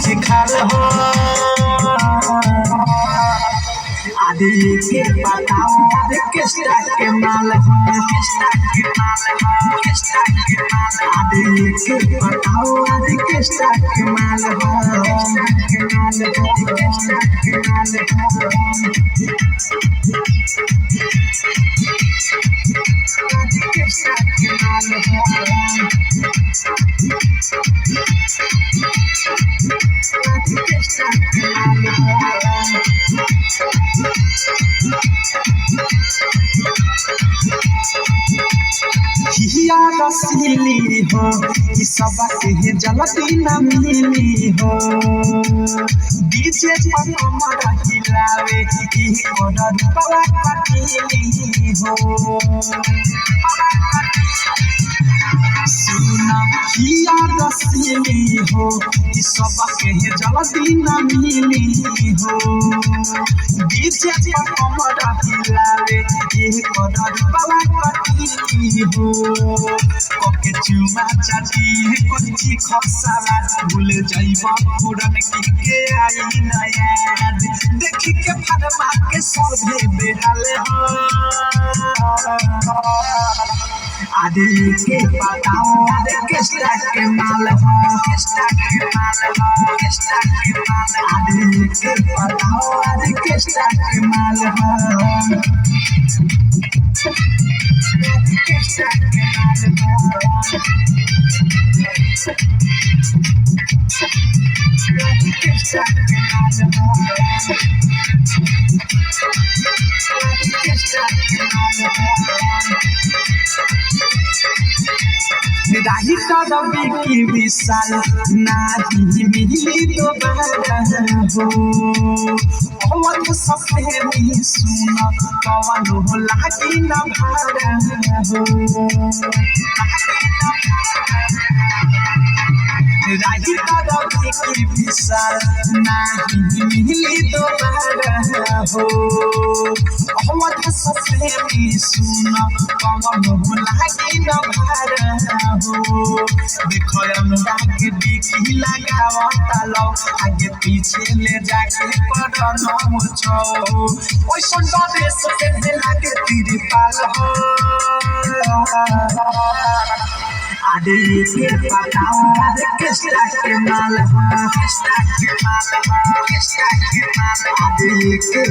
नीचे खाल हो आदि के बताओ आदि किस टाइप के माल हो आदि के बताओ आदि किस टाइप के माल हो हिया रसीली हो कि सबके जलती न मिली हो डीजे पर कमर हिलावे कि कोडर पवा कटीली हो सुना हिया रसीली हो कि सबके जलती न मिली हो डीजे पर कमर हिलावे कि कोडर पवा कटीली हो ओके चुमा चाची कोची खसाला भूल जाइबा पुरन के आई नया देखि के फरमा के सोभे बेहाल हो आदि के बताओ आदि किस टाइप के माल हो आदि के बताओ आदि किस टाइप के माल हो राही कदमी की विशाल नाही मिली दोबारा हो अवध सपने में सुना पवन हो लागी न भारा हो राही कदमी की विशाल नाही मिली दोबारा हो अवध सपने में सुना पवन हो लागी न भारा हो देखो अंडा के डिकी लगावता लो आगे पीछे ले जाके पड़नो मुछो ओइ संडा देश के बेला के तीर पाल हो आदि के बताओ आदि किस टाइप के माल हो आदि के